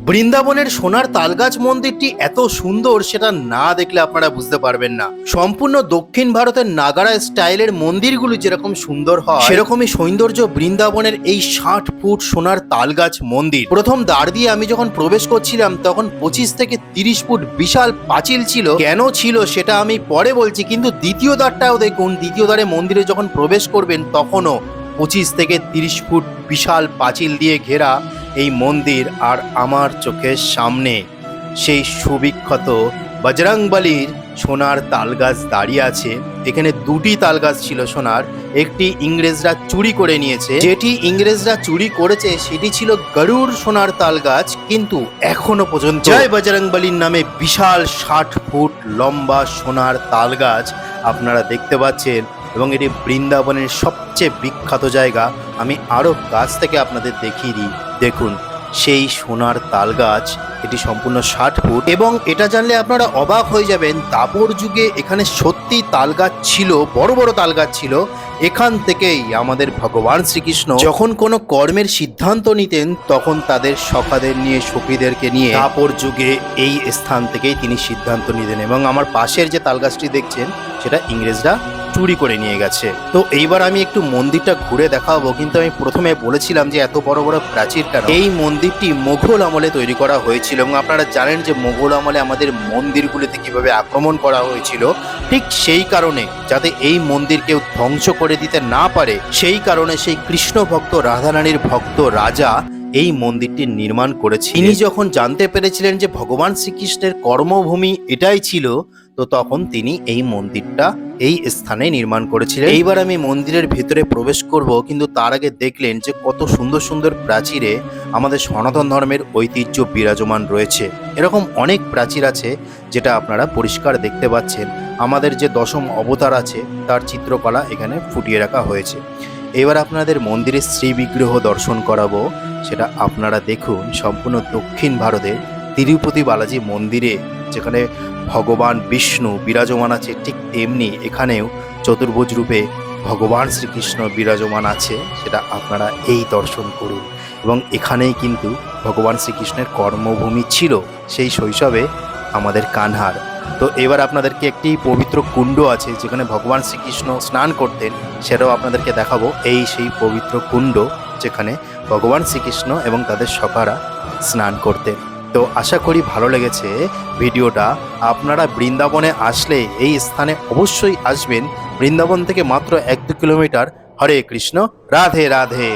বৃন্দাবনের সোনার তালগাছ মন্দিরটি এত সুন্দর সেটা না দেখলে আপনারা বুঝতে পারবেন না। সম্পূর্ণ দক্ষিণ ভারতের নাগারা স্টাইলের মন্দিরগুলো যেরকম সুন্দর হয় সেরকমই সৌন্দর্য বৃন্দাবনের এই 60 ফুট সোনার তালগাছ মন্দির। প্রথম দ্বার দিয়ে আমি যখন প্রবেশ করছিলাম তখন 25 থেকে 30 ফুট বিশাল পাঁচিল ছিল। কেন ছিল সেটা আমি পরে বলছি, কিন্তু দ্বিতীয় দ্বারটাও দেখুন। দ্বিতীয় দ্বারে মন্দিরে যখন প্রবেশ করবেন তখনও 25 থেকে 30 ফুট বিশাল পাঁচিল দিয়ে ঘেরা এই মন্দির। আর আমার চোখের সামনে সেই সুবিখ্যাত বজরংবলীর সোনার তালগাছ দাঁড়িয়ে আছে। এখানে দুটি তালগাছ ছিল সোনার, একটি ইংরেজরা চুরি করে নিয়েছে। যেটি ইংরেজরা চুরি করেছে সেটি ছিল গরুড় সোনার তালগাছ, কিন্তু এখনো পর্যন্ত জয় বজরংবলীর নামে বিশাল 60 ফুট লম্বা সোনার তালগাছ আপনারা দেখতে পাচ্ছেন। এবং এটি বৃন্দাবনের সবচেয়ে বিখ্যাত জায়গা। আমি আরও কাছ থেকে আপনাদের দেখিয়ে দিই। দেখুন সেই সোনার তালগাছ, এটি সম্পূর্ণ 60 ফুট। এবং এটা জানলে আপনারা অবাক হয়ে যাবেন, দাপর যুগে এখানে সত্যি তালগাছ ছিল, বড় বড় তালগাছ ছিল। এখান থেকেই আমাদের ভগবান শ্রীকৃষ্ণ যখন কোনো কর্মের সিদ্ধান্ত নিতেন তখন তাদের সখাদের নিয়ে, সখীদেরকে নিয়ে দাপর যুগে এই স্থান থেকেই তিনি সিদ্ধান্ত নিতেন। এবং আমার পাশের যে তালগাছটি দেখছেন সেটা ইংরেজরা চুরি করে নিয়ে গেছে। তো এইবার আমি একটু মন্দিরটা ঘুরে দেখাবো, কিন্তু আমি প্রথমে বলেছিলাম যে এত বড় বড় প্রাচীর কেন। এই মন্দিরটি মোগল আমলে তৈরি করা হয়েছিল এবং আপনারা জানেন যে মোগল আমলে আমাদের মন্দিরগুলিতে কিভাবে আক্রমণ করা হয়েছিল। ঠিক সেই কারণে, যাতে এই মন্দির কেউ ধ্বংস করে দিতে না পারে, সেই কারণে সেই কৃষ্ণ ভক্ত রাধারানীর ভক্ত রাজা এই মন্দিরটি নির্মাণ করেছে। তিনি যখন জানতে পেরেছিলেন যে ভগবান শ্রীকৃষ্ণের কর্মভূমি এটাই ছিল, তো তখন তিনি এই মন্দিরটা এই স্থানে নির্মাণ করেছিলেন। এইবার আমি মন্দিরের ভিতরে প্রবেশ করব, কিন্তু তার আগে দেখলেন যে কত সুন্দর সুন্দর প্রাচীরে আমাদের সনাতন ধর্মের ঐতিহ্য বিরাজমান রয়েছে। এরকম অনেক প্রাচীর আছে যেটা আপনারা পরিষ্কার দেখতে পাচ্ছেন। আমাদের যে দশম অবতার আছে তার চিত্রকলা এখানে ফুটিয়ে রাখা হয়েছে। এবার আপনাদের মন্দিরের শ্রী বিগ্রহ দর্শন করাবো, সেটা আপনারা দেখুন। সম্পূর্ণ দক্ষিণ ভারতের তিরুপতি বালাজি মন্দিরে যেখানে ভগবান বিষ্ণু বিরাজমান আছে, ঠিক তেমনি এখানেও চতুর্ভুজ রূপে ভগবান শ্রীকৃষ্ণ বিরাজমান আছে। সেটা আপনারা এই দর্শন করুন। এবং এখানেই কিন্তু ভগবান শ্রীকৃষ্ণের কর্মভূমি ছিল সেই শৈশবে আমাদের কানহার। তো এবার আপনাদেরকে একটি পবিত্র কুণ্ড আছে যেখানে ভগবান শ্রীকৃষ্ণ স্নান করতেন, সেটাও আপনাদেরকে দেখাবো। এই সেই পবিত্র কুণ্ড যেখানে ভগবান শ্রীকৃষ্ণ এবং তাদের সখারা স্নান করতেন। তো আশা করি ভালো লেগেছে ভিডিওটা। আপনারা বৃন্দাবনে আসলে এই স্থানে অবশ্যই আসবেন। বৃন্দাবন থেকে মাত্র 1-2 কিলোমিটার। হরে কৃষ্ণ, রাধে রাধে।